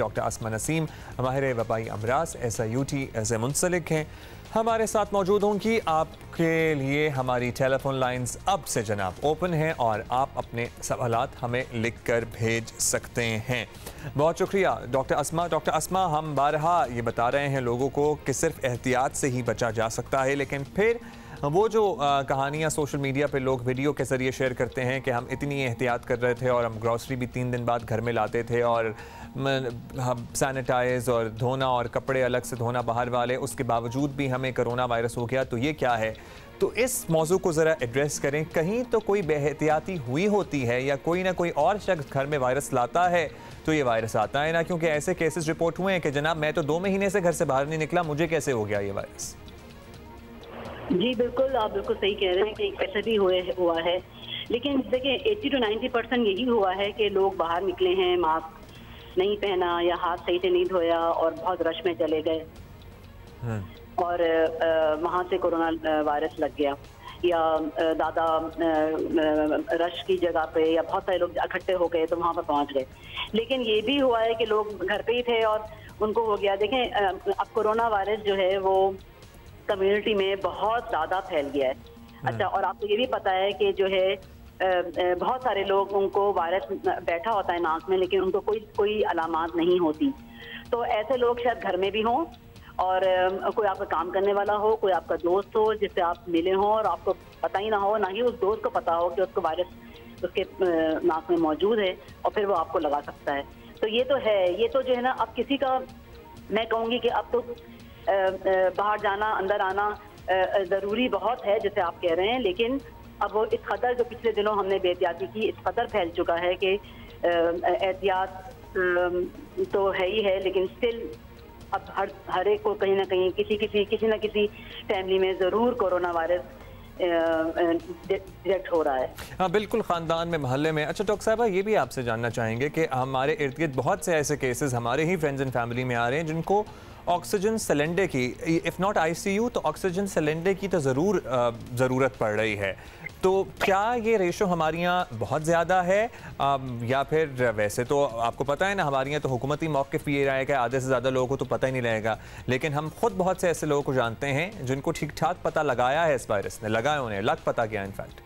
Doctor अस्मा नसीम माहिर वबाई अमराज SIUT से मुंसलिक हैं, हमारे साथ मौजूद होंगी। आपके लिए हमारी टेलीफोन लाइंस अब से जनाब ओपन हैं और आप अपने सवालात हमें लिख कर भेज सकते हैं। बहुत शुक्रिया डॉक्टर अस्मा। डॉक्टर अस्मा, हम बारहा ये बता रहे हैं लोगों को कि सिर्फ एहतियात से ही बचा जा सकता है, लेकिन फिर वो जो कहानियाँ सोशल मीडिया पे लोग वीडियो के ज़रिए शेयर करते हैं कि हम इतनी एहतियात कर रहे थे और हम ग्रॉसरी भी 3 दिन बाद घर में लाते थे और हम सैनिटाइज और धोना और कपड़े अलग से धोना बाहर वाले, उसके बावजूद भी हमें कोरोना वायरस हो गया, तो ये क्या है? तो इस मौजू को ज़रा एड्रेस करें। कहीं तो कोई बेहतियाती हुई होती है या कोई ना कोई और शख्स घर में वायरस लाता है तो ये वायरस आता है ना, क्योंकि ऐसे केसेस रिपोर्ट हुए हैं कि जनाब मैं तो 2 महीने से घर से बाहर नहीं निकला, मुझे कैसे हो गया ये वायरस? जी बिल्कुल, आप बिल्कुल सही कह रहे हैं कि ऐसा भी हुआ है, लेकिन देखिए 80 to 90% यही हुआ है कि लोग बाहर निकले हैं, मास्क नहीं पहना या हाथ सही से नहीं धोया और बहुत रश में चले गए और वहाँ से कोरोना वायरस लग गया, या ज़्यादा रश की जगह पे या बहुत सारे लोग इकट्ठे हो गए तो वहाँ पर पहुँच गए। लेकिन ये भी हुआ है कि लोग घर पे ही थे और उनको हो गया। देखें अब कोरोना वायरस जो है वो कम्युनिटी में बहुत ज़्यादा फैल गया है। अच्छा, और आपको ये भी पता है कि जो है बहुत सारे लोगों को वायरस बैठा होता है नाक में, लेकिन उनको कोई अलामात नहीं होती। तो ऐसे लोग शायद घर में भी हों और कोई आपका काम करने वाला हो, कोई आपका दोस्त हो जिससे आप मिले हों और आपको पता ही ना हो, ना ही उस दोस्त को पता हो कि उसको वायरस उसके नाक में मौजूद है और फिर वो आपको लगा सकता है। तो ये तो है, ये तो जो है ना, अब किसी का, मैं कहूँगी कि अब तो बाहर जाना अंदर आना ज़रूरी बहुत है जैसे आप कह रहे हैं, लेकिन अब वो इस कदर जो पिछले दिनों हमने बेहतियाती की, इस कदर फैल चुका है कि एहतियात तो है ही है, लेकिन स्टिल अब हर एक को कहीं ना कहीं किसी ना किसी फैमिली में ज़रूर कोरोना वायरस डिटेक्ट हो रहा है। हाँ बिल्कुल, ख़ानदान में, मोहल्ले में। अच्छा डॉक्टर साहबा, ये भी आपसे जानना चाहेंगे कि हमारे इर्द गिर्द बहुत से ऐसे केसेस हमारे ही फ्रेंड्स एंड फैमिली में आ रहे हैं जिनको ऑक्सीजन सिलेंडर की, इफ़ नॉट ICU तो ऑक्सीजन सिलेंडर की तो ज़रूर ज़रूरत पड़ रही है। तो क्या ये रेशो हमारे यहाँ बहुत ज़्यादा है या फिर वैसे तो आपको पता है ना, हमारे यहाँ तो हुकूमती मौक़िफ़ ये रहा है कि आधे से ज़्यादा लोगों को तो पता ही नहीं रहेगा, लेकिन हम खुद बहुत से ऐसे लोगों को जानते हैं जिनको ठीक ठाक पता लगाया है इस वायरस ने, लगाया उन्हें लग पता गया। इनफैक्ट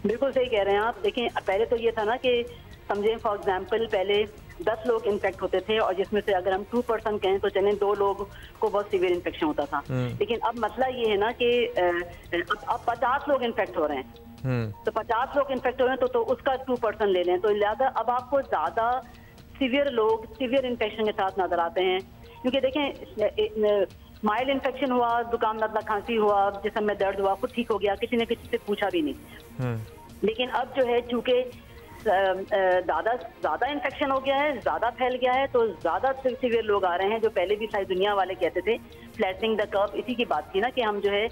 बिल्कुल सही कह रहे हैं आप। देखें पहले तो ये था ना कि समझें फॉर एग्जाम्पल पहले 10 लोग इन्फेक्ट होते थे और जिसमें से अगर हम 2% कहें तो चलें 2 लोग को बहुत सीवियर इन्फेक्शन होता था। लेकिन अब मसला ये है ना कि अब 50 लोग इन्फेक्ट हो रहे हैं, तो 50 लोग इन्फेक्ट हो रहे हैं तो उसका 2% ले लें, तो लिहाजा अब आपको ज़्यादा सीवियर लोग सीवियर इन्फेक्शन के साथ नजर आते हैं। क्योंकि देखें माइल्ड इन्फेक्शन हुआ, जुकाम नज़ला खांसी हुआ, जिस्म में दर्द हुआ, खुद ठीक हो गया, किसी ने किसी से पूछा भी नहीं। लेकिन अब जो है चूँकि ज़्यादा इन्फेक्शन हो गया है, ज़्यादा फैल गया है, तो ज़्यादा सीवियर लोग आ रहे हैं, जो पहले भी सारी दुनिया वाले कहते थे फ्लैटनिंग द कर्व, इसी की बात थी ना कि हम जो है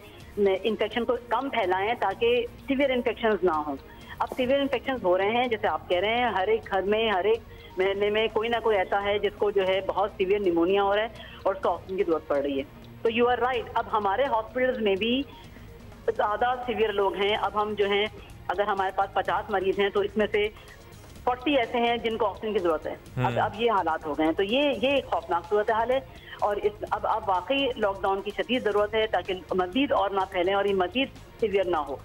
इन्फेक्शन को कम फैलाएं ताकि सीवियर इन्फेक्शन ना हो। अब सीवियर इन्फेक्शन हो रहे हैं, जैसे आप कह रहे हैं, हर एक घर में, हर एक महल्ले में कोई ना कोई ऐसा है जिसको जो है बहुत सीवियर निमोनिया हो रहा है और उसको ऑक्सीजन की जरूरत पड़ रही है। तो यू आर राइट, अब हमारे हॉस्पिटल्स में भी ज़्यादा सीवियर लोग हैं। अब हम जो हैं, अगर हमारे पास 50 मरीज हैं तो इसमें से 40 ऐसे हैं जिनको ऑक्सीजन की जरूरत है। अब ये हालात हो गए हैं, तो ये एक खौफनाक सूरत हाल है और अब वाकई लॉकडाउन की शदीद ज़रूरत है ताकि मजीद और ना फैलें और ये मजीद सीवियर ना हो।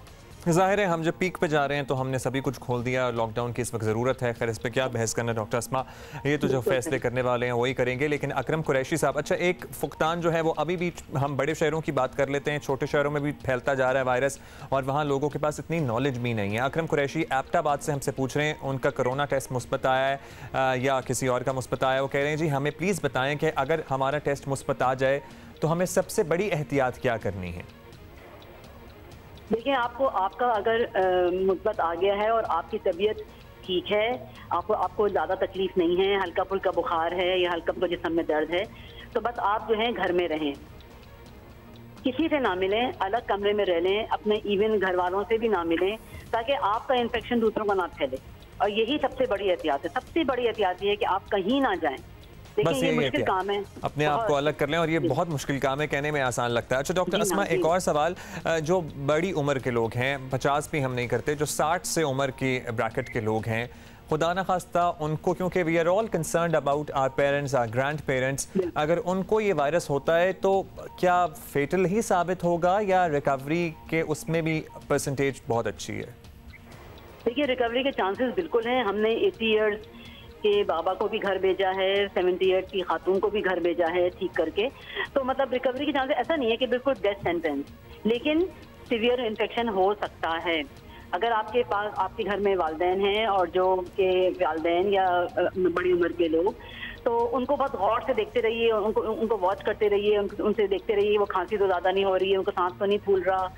ज़ाहिर है हम जब पीक पे जा रहे हैं तो हमने सभी कुछ खोल दिया और लॉकडाउन की इस वक्त ज़रूरत है। खैर इस पर क्या बहस करना डॉक्टर अस्मा, ये तो जो फैसले करने वाले हैं वही करेंगे। लेकिन अकरम कुरैशी साहब, अच्छा एक फुकतान जो है वो अभी भी, हम बड़े शहरों की बात कर लेते हैं, छोटे शहरों में भी फैलता जा रहा है वायरस और वहाँ लोगों के पास इतनी नॉलेज भी नहीं है। अकरम कुरैशी एबटाबाद से हमसे पूछ रहे हैं, उनका कोरोना टेस्ट मुस्बत आया है या किसी और का मुस्बत आया है। वो कह रहे हैं जी हमें प्लीज़ बताएँ कि अगर हमारा टेस्ट मुस्बत आ जाए तो हमें सबसे बड़ी एहतियात क्या करनी है? देखिए, आपका अगर मुस्बत आ गया है और आपकी तबीयत ठीक है, आपको ज़्यादा तकलीफ नहीं है, हल्का फुल्का बुखार है या हल्का फुल्का जिस्म में दर्द है, तो बस आप जो है घर में रहें, किसी से ना मिलें, अलग कमरे में रह लें, अपने इवन घर वालों से भी ना मिलें ताकि आपका इन्फेक्शन दूसरों का ना फैले। और यही सबसे बड़ी एहतियात है। सबसे बड़ी एहतियात ये है कि आप कहीं ना जाएं। बस ये मुश्किल काम है, अपने आप को अलग कर लें और ये बहुत मुश्किल काम है, कहने में आसान लगता है। अच्छा डॉक्टर अस्मा, एक और सवाल, जो बड़ी उम्र के लोग हैं, 50 भी हम नहीं करते, जो 60 से उम्र की ब्रैकेट के लोग हैं, खुदा न खास्ता उनको, क्योंकि we are all concerned about our parents, our grandparents, अगर उनको ये वायरस होता है तो क्या फेटल ही साबित होगा या रिकवरी के उसमें भी परसेंटेज बहुत अच्छी है? देखिए, रिकवरी के चांसेस बिल्कुल हैं। हमने 80 ईयर्स के बाबा को भी घर भेजा है, 70 ईयर्स की खातून को भी घर भेजा है ठीक करके। तो मतलब रिकवरी के चांसेस ऐसा नहीं है कि बिल्कुल डेथ सेंटेंस, लेकिन सीवियर इन्फेक्शन हो सकता है। अगर आपके पास आपके घर में वालिदैन हैं और जो के वालिदैन या बड़ी उम्र के लोग, तो उनको बहुत गौर से देखते रहिए, उनको वॉच करते रहिए, उनसे देखते रहिए वो खांसी तो ज़्यादा नहीं हो रही है, उनको सांस तो नहीं फूल रहा।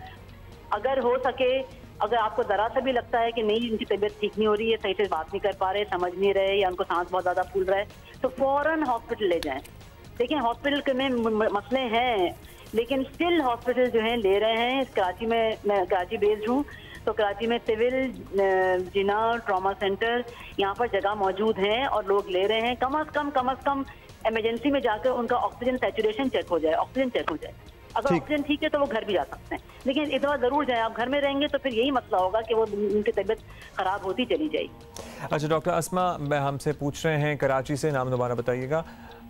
अगर हो सके, अगर आपको ज़रा सा भी लगता है कि नहीं इनकी तबीयत ठीक नहीं हो रही है, सही से बात नहीं कर पा रहे, समझ नहीं रहे, या उनको सांस बहुत ज़्यादा फूल रहा है, तो फ़ौरन हॉस्पिटल ले जाएं। देखिए, हॉस्पिटल में मसले हैं, लेकिन स्टिल हॉस्पिटल जो हैं ले रहे हैं। कराची में, मैं कराची बेस्ड हूँ, तो कराची में सिविल, जिना, ट्रॉमा सेंटर, यहाँ पर जगह मौजूद हैं और लोग ले रहे हैं। कम अज़ कम इमरजेंसी में जाकर उनका ऑक्सीजन सैचुरेशन चेक हो जाए, ऑक्सीजन चेक हो जाए। अगर ऑक्सीजन ठीक है तो वो घर भी जा सकते हैं, लेकिन इतना ज़रूर जाए। आप घर में रहेंगे तो फिर यही मसला होगा कि वो उनकी तबीयत ख़राब होती चली जाएगी। अच्छा डॉक्टर अस्मा, मैं हमसे पूछ रहे हैं कराची से, नाम दोबारा बताइएगा।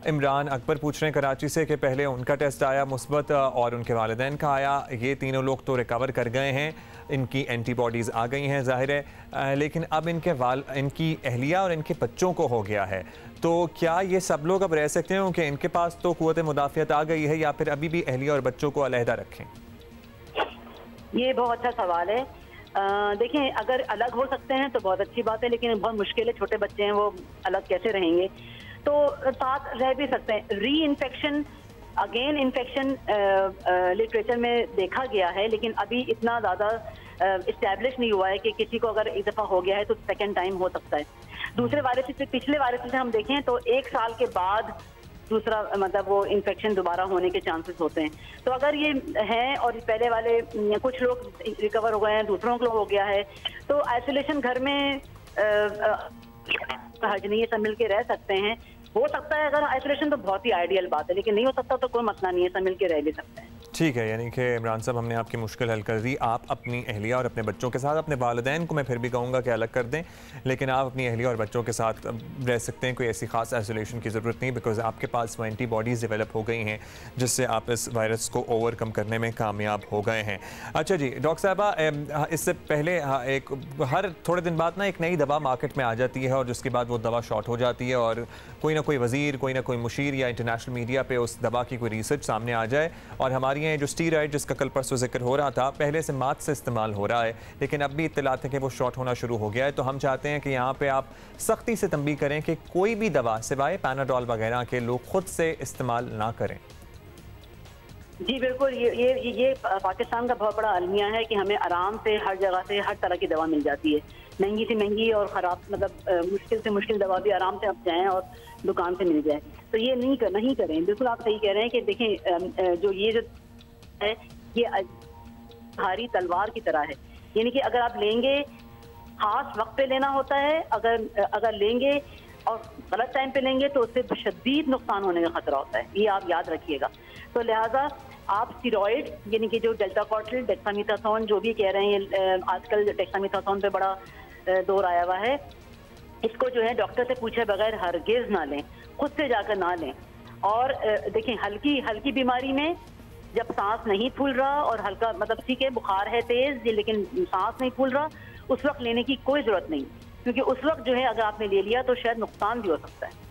इमरान अकबर पूछ रहे हैं कराची से कि पहले उनका टेस्ट आया मुस्बत और उनके वालिदैन का आया। ये तीनों लोग तो रिकवर कर गए हैं, इनकी एंटीबॉडीज़ आ गई हैं ज़ाहिर है, लेकिन अब इनकी अहलिया और इनके बच्चों को हो गया है। तो क्या ये सब लोग अब रह सकते हैं क्योंकि इनके पास तो क़ुव्वत मुदाफ़ियत आ गई है, या फिर अभी भी अहलिया और बच्चों को अलहदा रखें? ये बहुत अच्छा सवाल है। देखें, अगर अलग हो सकते हैं तो बहुत अच्छी बात है, लेकिन बहुत मुश्किल है। छोटे बच्चे हैं, वो अलग कैसे रहेंगे? तो साथ रह भी सकते हैं। री इन्फेक्शन, अगेन इन्फेक्शन लिटरेचर में देखा गया है, लेकिन अभी इतना ज़्यादा इस्टेब्लिश नहीं हुआ है कि किसी को अगर एक दफ़ा हो गया है तो सेकेंड टाइम हो सकता है। दूसरे वायरस से, पिछले वायरस से हम देखें तो 1 साल के बाद दूसरा मतलब वो इन्फेक्शन दोबारा होने के चांसेस होते हैं। तो अगर ये है और पहले वाले कुछ लोग रिकवर हो गए हैं, दूसरों को हो गया है, तो आइसोलेशन घर में हर्ज नहीं है, सब मिल के रह सकते हैं। हो सकता है अगर आइसोलेशन तो बहुत ही आइडियल बात है, लेकिन नहीं हो सकता तो कोई मसला नहीं है, सब मिल के रह भी सकते हैं। ठीक है, यानी कि इमरान साहब, हमने आपकी मुश्किल हल कर दी। आप अपनी अहलिया और अपने बच्चों के साथ, अपने वालिदैन को मैं फिर भी कहूँगा कि अलग कर दें, लेकिन आप अपनी अहलिया और बच्चों के साथ रह सकते हैं। कोई ऐसी खास आइसोलेशन की ज़रूरत नहीं, बिकॉज आपके पास वो एंटीबॉडीज़ डेवलप हो गई हैं जिससे आप इस वायरस को ओवरकम करने में कामयाब हो गए हैं। अच्छा जी डॉक्टर साहबा, इससे पहले हर थोड़े दिन बाद ना एक नई दवा मार्केट में आ जाती है और जिसके बाद वो दवा शॉर्ट हो जाती है और कोई ना कोई वज़ीर, कोई ना कोई मुशीर या इंटरनेशनल मीडिया पे उस दवा की कोई रिसर्च सामने आ जाए और हमारी यहाँ जो स्टीरॉयड जिसका कल परसों जिक्र हो रहा था, पहले से मात से इस्तेमाल हो रहा है, लेकिन अब भी इत्तलात है कि वो शॉर्ट होना शुरू हो गया है। तो हम चाहते हैं कि यहाँ पे आप सख्ती से तंबीह करें कि कोई भी दवा सिवाय पैनाडोल वगैरह के लोग खुद से इस्तेमाल ना करें। जी बिल्कुल, ये पाकिस्तान का बहुत बड़ा अलमिया है कि हमें आराम से हर जगह से हर तरह की दवा मिल जाती है, महंगी से महंगी और ख़राब, मतलब मुश्किल से मुश्किल दवा भी आराम से आप जाएं और दुकान से मिल जाए। तो ये नहीं करें। बिल्कुल आप सही कह रहे हैं कि देखें, जो है ये भारी तलवार की तरह है, यानी कि अगर आप लेंगे, खास वक्त पे लेना होता है। अगर लेंगे और गलत टाइम पे लेंगे तो उससे शदीद नुकसान होने का खतरा होता है, ये आप याद रखिएगा। तो लिहाजा आप स्टीरॉयड, यानी कि जो डेल्टाकॉर्टिल, डेक्सामेथासोन जो भी कह रहे हैं, आजकल डेक्सामेथासोन पे बड़ा दौर आया हुआ है, इसको जो है डॉक्टर से पूछे बगैर हरगिज ना लें, खुद से जाकर ना लें। और देखें, हल्की बीमारी में जब सांस नहीं फूल रहा और हल्का, मतलब ठीक है बुखार है तेज लेकिन सांस नहीं फूल रहा, उस वक्त लेने की कोई जरूरत नहीं, क्योंकि उस वक्त जो है अगर आपने ले लिया तो शायद नुकसान भी हो सकता है।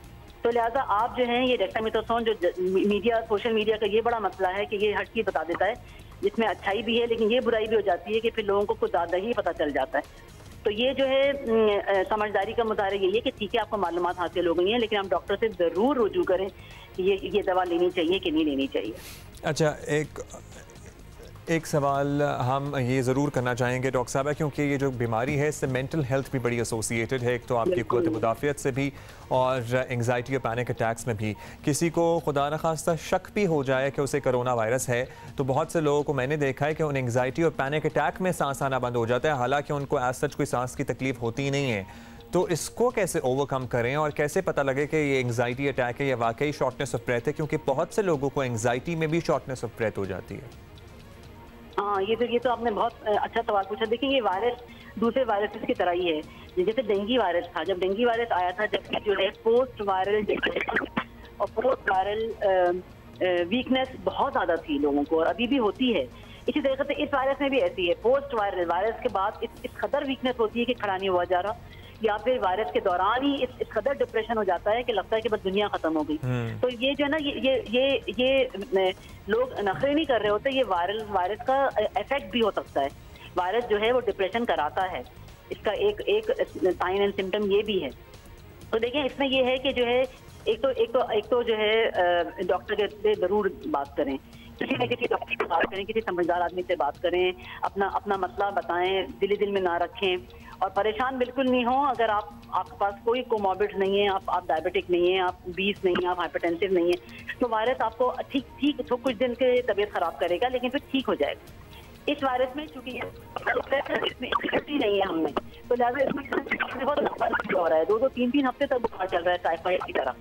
तो लिहाजा आप जो हैं ये डेक्सामेथासोन, जो मीडिया, सोशल मीडिया का ये बड़ा मसला है कि ये हर चीज़ बता देता है, जिसमें अच्छाई भी है लेकिन ये बुराई भी हो जाती है कि फिर लोगों को कुछ ज़्यादा ही पता चल जाता है। तो ये जो है समझदारी का मुताबिक यही है कि ठीक है आपको मालूमात हासिल हो गई हैं, लेकिन आप डॉक्टर से ज़रूर रुजू करें कि ये दवा लेनी चाहिए कि नहीं लेनी चाहिए। अच्छा, एक सवाल हम ये ज़रूर करना चाहेंगे डॉक्टर साहब, क्योंकि ये जो बीमारी है इससे मेंटल हेल्थ भी बड़ी एसोसिएटेड है। एक तो आपकी क़ुव्वत मुदाफ़ियत से भी और एंग्जाइटी और पैनिक अटैक्स में भी। किसी को खुदा न खास्ता शक भी हो जाए कि उसे कोरोना वायरस है तो बहुत से लोगों को मैंने देखा है कि उन एंग्जाइटी और पैनिक अटैक में सांस आना बंद हो जाता है, हालांकि उनको एज सच कोई सांस की तकलीफ होती नहीं है। तो इसको कैसे ओवरकम करें और कैसे पता लगे कि ये एंग्जाइटी अटैक है या वाकई शॉर्टनेस ऑफ ब्रेथ है, क्योंकि बहुत से लोगों को एंग्जाइटी में भी शॉर्टनेस ऑफ ब्रेथ हो जाती है। हाँ, ये तो आपने बहुत अच्छा सवाल पूछा। देखिए, ये वायरस दूसरे वायरसेस की तरह ही है। जैसे डेंगू वायरस था, जब डेंगू वायरस आया था, जबकि जो है पोस्ट वायरल डिप्रेशन और पोस्ट वायरल वीकनेस बहुत ज़्यादा थी लोगों को, और अभी भी होती है। इसी तरीके से इस वायरस में भी ऐसी है, पोस्ट वायरल वायरस के बाद इस कदर वीकनेस होती है कि खड़ा नहीं हुआ जा रहा, या फिर वायरस के दौरान ही इस कदर डिप्रेशन हो जाता है कि लगता है कि बस दुनिया खत्म हो गई। तो ये जो है ना, ये लोग नखरे नहीं कर रहे होते, ये वायरस का इफेक्ट भी हो सकता है। वायरस जो है वो डिप्रेशन कराता है, इसका एक साइन एंड सिम्टम ये भी है। तो देखें, इसमें ये है कि जो है एक तो जो है डॉक्टर से जरूर बात करें, किसी न किसी डॉक्टर से बात करें, किसी समझदार आदमी से बात करें, अपना मसला बताएं, दिल में ना रखें, और परेशान बिल्कुल नहीं हो। अगर आपके पास कोई कोमॉर्बिड नहीं है, आप डायबिटिक नहीं है, आप ओबीस नहीं है, आप हाइपरटेंसिव नहीं है, तो वायरस आपको ठीक तो कुछ दिन के तबीयत खराब करेगा, लेकिन फिर ठीक हो जाएगा। इस वायरस में चूंकि इसमें इम्यूनिटी नहीं है हमें, तो लिहाजा इसमें बहुत लंबा हो रहा है, 2-3 हफ्ते तक बुखार चल रहा है टाइफाइड की तरह।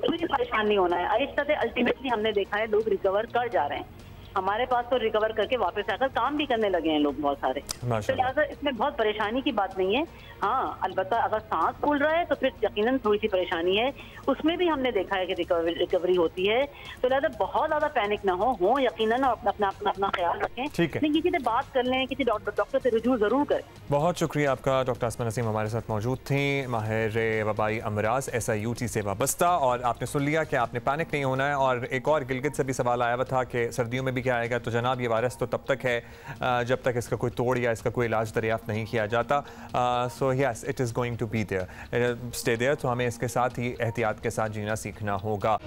मुझे परेशान नहीं होना है। आहिस्ता से अल्टीमेटली हमने देखा है लोग रिकवर कर जा रहे हैं। हमारे पास तो रिकवर करके वापस आकर काम भी करने लगे हैं लोग बहुत सारे। तो लिहाजा इसमें बहुत परेशानी की बात नहीं है। हाँ, अलबत्ता अगर सांस फूल रहा है तो फिर यकीनन थोड़ी सी परेशानी है, उसमें भी हमने देखा है कि रिकवरी होती है। तो लिहाजा बहुत ज्यादा पैनिक ना हो यकीनन, और अपना ख्याल रखें। लेकिन किसी से बात कर लें, किसी डॉक्टर से रुजू जरूर करें। बहुत शुक्रिया आपका। डॉक्टर आसमा नसीम हमारे साथ मौजूद थी, माहिर वबाई अमराज SIUT से वाबस्ता। और आपने सुन लिया कि आपने पैनिक नहीं होना है। और एक और गिलगित से भी सवाल आया हुआ था कि सर्दियों में भी क्या आएगा, तो जनाब ये वायरस तो तब तक है जब तक इसका कोई तोड़ या इसका कोई इलाज दरियाफ्त नहीं किया जाता। So yes, it is going to be there, stay there. तो हमें इसके साथ ही एहतियात के साथ जीना सीखना होगा।